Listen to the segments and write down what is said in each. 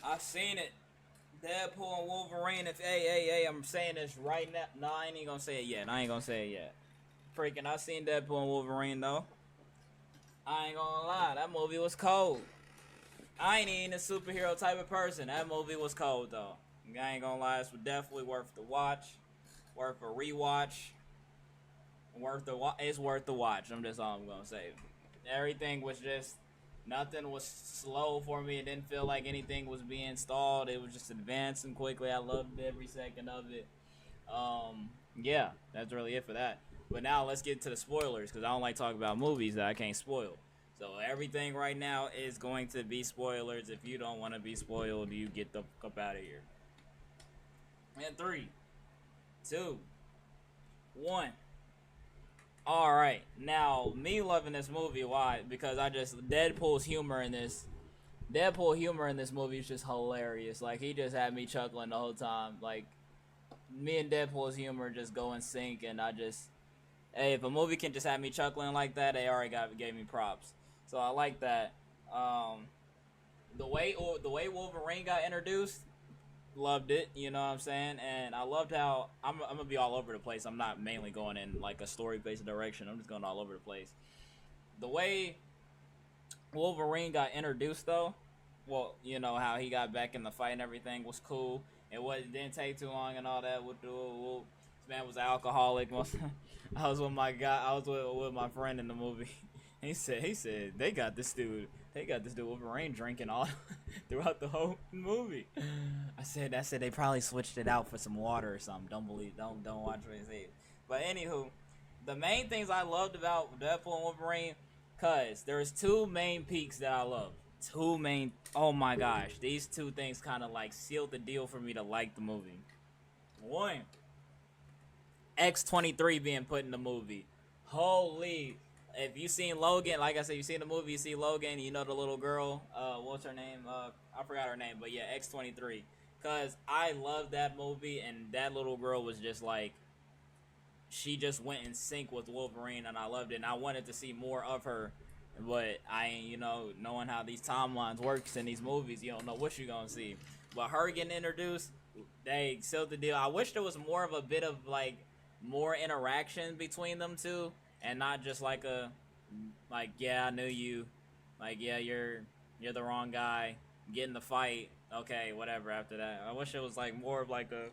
I've seen it. Deadpool and Wolverine. If hey, I'm saying this right now. No, I ain't even gonna say it yet. I ain't gonna say it yet. Freaking, I seen Deadpool and Wolverine though. I ain't gonna lie, that movie was cold. I ain't even a superhero type of person. That movie was cold though. I ain't gonna lie, it's definitely worth the watch, worth a rewatch, it's worth the watch. I'm just all I'm gonna say. Everything was just nothing was slow for me. It didn't feel like anything was being stalled. It was just advancing quickly. I loved every second of it. Yeah, that's really it for that. But now let's get to the spoilers because I don't like talking about movies that I can't spoil. So everything right now is going to be spoilers. If you don't want to be spoiled, you get the fuck up out of here. And three, two, one. All right, now me loving this movie. Why? Because Deadpool humor in this movie is just hilarious. Like he just had me chuckling the whole time. Like me and Deadpool's humor just go in sync, and hey, if a movie can just have me chuckling like that, they already gave me props. So I like that. Um, the way Wolverine got introduced, loved it. You know what I'm saying? And I loved how I'm gonna be all over the place. I'm not mainly going in like a story based direction. I'm just going all over the place. The way Wolverine got introduced though, well, you know how he got back in the fight and everything was cool. It didn't take too long and all that. This man was an alcoholic. I was with my guy. I was with my friend in the movie. He said they got this dude Wolverine drinking all throughout the whole movie. I said they probably switched it out for some water or something. Don't watch what he said. But anywho, the main things I loved about Deadpool and Wolverine, cause there's two main peaks that I love. Two main. Oh my gosh, these two things kind of like sealed the deal for me to like the movie. One, X-23 being put in the movie. Holy. If you seen Logan, like I said, you seen the movie, you see Logan, you know the little girl, what's her name? I forgot her name, but yeah, X-23. Cause I love that movie, and that little girl was just like, she just went in sync with Wolverine, and I loved it. And I wanted to see more of her, but knowing how these timelines works in these movies, you don't know what you're gonna see. But her getting introduced, they sealed the deal. I wish there was more of a bit of like more interaction between them two, and not just like yeah, I knew you, like yeah, you're the wrong guy. Get in the fight, okay, whatever. After that, I wish it was like more of like a,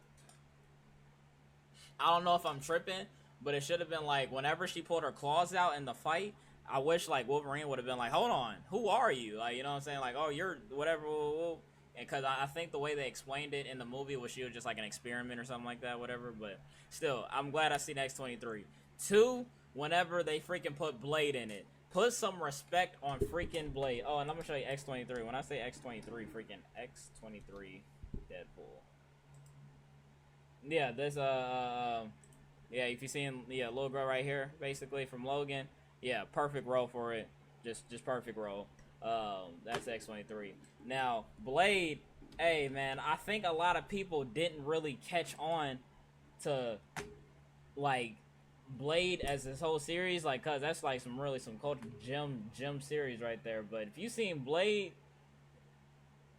I don't know if I'm tripping, but it should have been like whenever she pulled her claws out in the fight. I wish like Wolverine would have been like, "Hold on, who are you?" Like, you know what I'm saying? Like, "Oh, you're whatever." And because I think the way they explained it in the movie was she was just like an experiment or something like that, whatever. But still, I'm glad I see X-23. Two, whenever they freaking put Blade in it, put some respect on freaking Blade. Oh, and I'm gonna show you X-23. When I say X-23, freaking X-23 Deadpool. Yeah, there's yeah, if you seen little girl right here, basically from Logan, yeah, perfect role for it, just perfect role. That's X-23. Now Blade, hey man, I think a lot of people didn't really catch on to like Blade as this whole series, like, cause that's like some culture gem series right there. But if you seen Blade,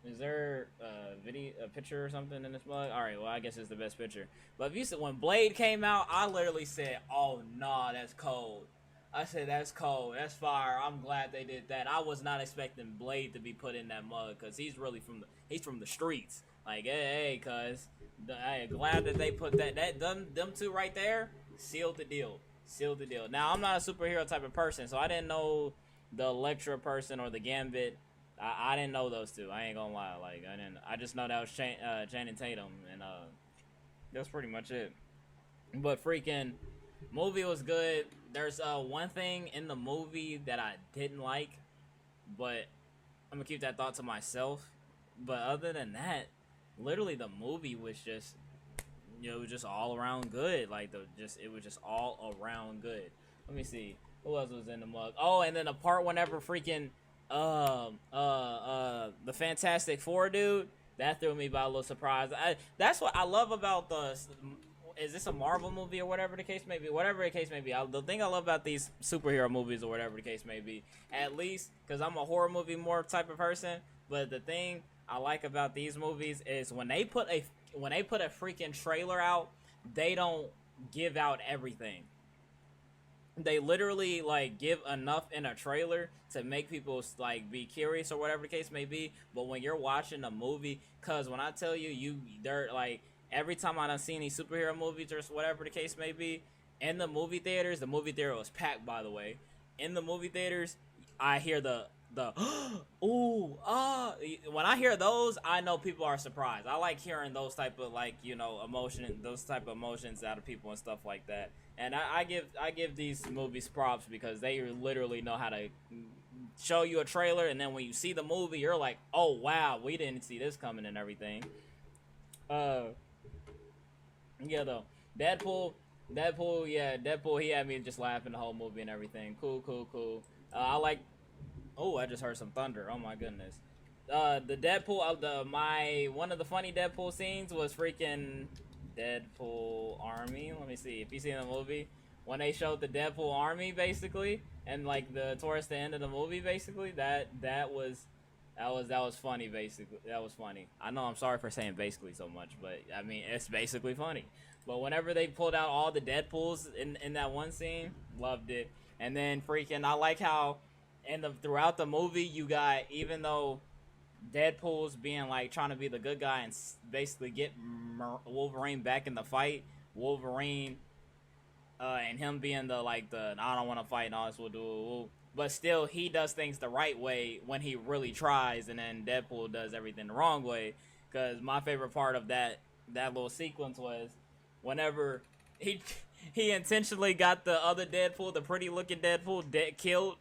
is there a picture or something in this mug? All right, well I guess it's the best picture. But if you said when Blade came out, I literally said, "Oh nah, that's cold." I said that's cold, that's fire. I'm glad they did that. I was not expecting Blade to be put in that mug because he's from the streets. Like hey, cuz I glad that they put them two right there sealed the deal. Sealed the deal. Now I'm not a superhero type of person, so I didn't know the Elektra person or the Gambit. I didn't know those two. I ain't gonna lie. Like I didn't. I just know that was Channing Tatum, and that's pretty much it. But freaking movie was good. There's one thing in the movie that I didn't like, but I'm gonna keep that thought to myself. But other than that, literally the movie was just it was just all around good. Like it was just all around good. Let me see who else was in the mug. Oh, and then the part whenever freaking the Fantastic Four dude, that threw me by a little surprise. That's what I love about the. Is this a Marvel movie or whatever the case may be? Whatever the case may be, the thing I love about these superhero movies or whatever the case may be, at least because I'm a horror movie more type of person. But the thing I like about these movies is when they put a freaking trailer out, they don't give out everything. They literally like give enough in a trailer to make people like be curious or whatever the case may be. But when you're watching a movie, cause when I tell you, they're like every time I done seen these superhero movies or whatever the case may be in the movie theaters, the movie theater was packed, by the way. In the movie theaters, I hear the ooh when I hear those, I know people are surprised. I like hearing those type of like those type of emotions out of people and stuff like that. And I give these movies props because they literally know how to show you a trailer, and then when you see the movie, you're like, oh wow, we didn't see this coming and everything. Uh, yeah though, Deadpool, he had me just laughing the whole movie and everything. Cool. I like. Oh, I just heard some thunder. Oh my goodness. The Deadpool, one of the funny Deadpool scenes was freaking Deadpool Army. Let me see if you seen the movie when they showed the Deadpool Army basically, and like towards the end of the movie basically that was funny basically. That was funny. I know I'm sorry for saying basically so much, but I mean it's basically funny. But whenever they pulled out all the Deadpools in that one scene, loved it. And then freaking I like how throughout the movie you got, even though Deadpool's being like trying to be the good guy and basically get Wolverine back in the fight, Wolverine and him being the I don't want to fight and all this will do, but still he does things the right way when he really tries, and then Deadpool does everything the wrong way. Because my favorite part of that little sequence was whenever he intentionally got the other Deadpool, the pretty looking Deadpool, killed.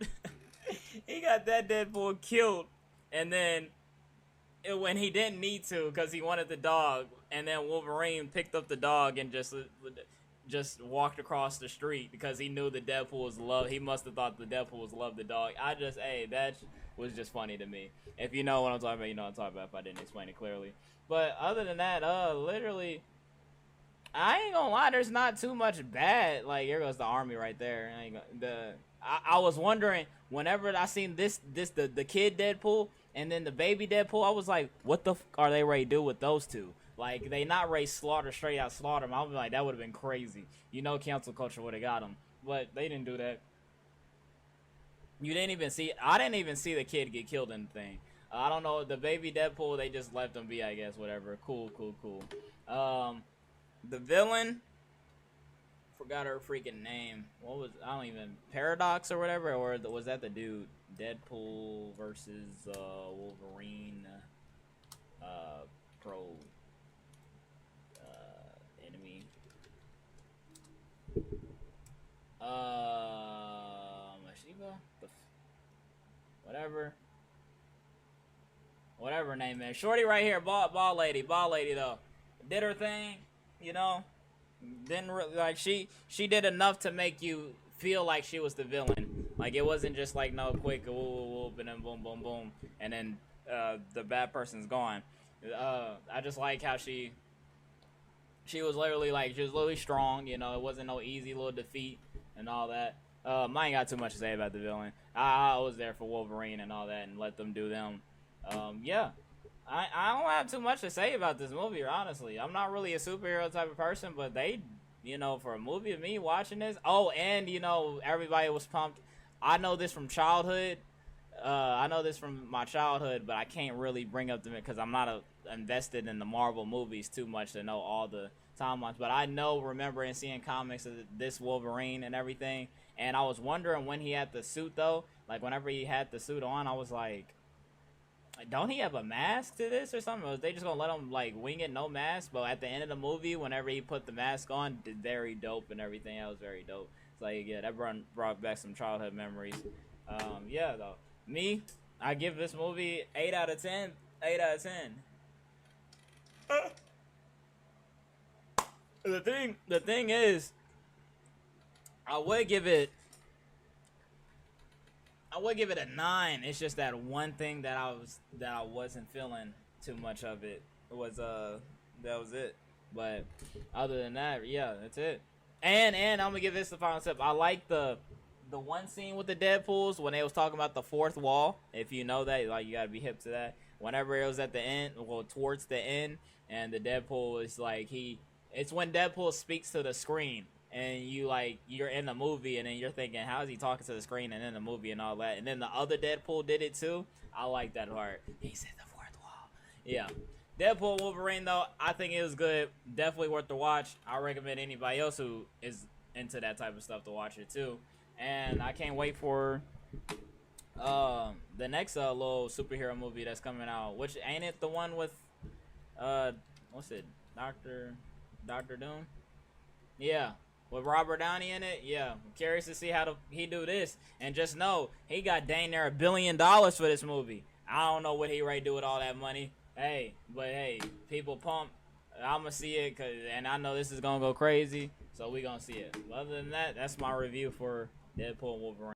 He got that Deadpool killed, and then when he didn't need to because he wanted the dog, and then Wolverine picked up the dog and just walked across the street because he knew the Deadpool was love. He must have thought the Deadpool was love the dog. That was just funny to me. If you know what I'm talking about, you know what I'm talking about. If I didn't explain it clearly, but other than that, literally, I ain't gonna lie. There's not too much bad. Like here goes the army right there. I was wondering whenever I seen the kid Deadpool and then the baby Deadpool, I was like, what the are they ready to do with those two? Like they not ready straight out slaughter them. I was like, that would have been crazy. Cancel culture would have got them, but they didn't do that. You didn't even see. I didn't even see the kid get killed in the thing. I don't know, the baby Deadpool. They just left him be, I guess. Whatever. Cool. The villain. Forgot her freaking name. What was, I don't even, Paradox or whatever, or was that the dude? Deadpool versus Wolverine pro enemy. Mashiba? Whatever her name is. Shorty right here, ball lady though. Did her thing, Didn't really, like she did enough to make you feel like she was the villain. Like it wasn't just like no quick whoop and then boom and then the bad person's gone. I just like how she was literally strong. It wasn't no easy little defeat and all that. I ain't got too much to say about the villain. I was there for Wolverine and all that and let them do them. Yeah. I don't have too much to say about this movie, honestly. I'm not really a superhero type of person, but they, for a movie of me watching this. Oh, and, everybody was pumped. I know this from childhood. I know this from my childhood, but I can't really bring up them because I'm not invested in the Marvel movies too much to know all the timelines. But I remembering seeing comics of this Wolverine and everything. And I was wondering when he had the suit, though. Like, whenever he had the suit on, I was like, don't he have a mask to this or something? Or was they just gonna let him wing it, no mask? But at the end of the movie, whenever he put the mask on, very dope and everything. That was very dope. It's like, yeah, that brought back some childhood memories. Yeah, though. Me, I give this movie 8 out of 10. 8 out of 10. The thing is, I would give it a 9. It's just that one thing that I wasn't feeling too much of it was that was it. But other than that, yeah, that's it. And I'm gonna give this the final tip. I like the one scene with the Deadpools when they was talking about the fourth wall. If you know that, you gotta be hip to that. whenever it was at the end, well, towards the end, and the Deadpool is like it's when Deadpool speaks to the screen, and you're in the movie, and then you're thinking, how is he talking to the screen and in the movie and all that, and then the other Deadpool did it too. I like that part. He said the fourth wall. Yeah. Deadpool Wolverine though, I think it was good. Definitely worth the watch. I recommend anybody else who is into that type of stuff to watch it too. And I can't wait for the next little superhero movie that's coming out. Which ain't it the one with what's it? Doctor Doom? Yeah. With Robert Downey in it? Yeah. I'm curious to see how he do this. And just know, he got dang near $1 billion for this movie. I don't know what he ready to do with all that money. Hey, but hey, people pump. I'ma see it, and I know this is gonna go crazy, so we gonna see it. But other than that, that's my review for Deadpool and Wolverine.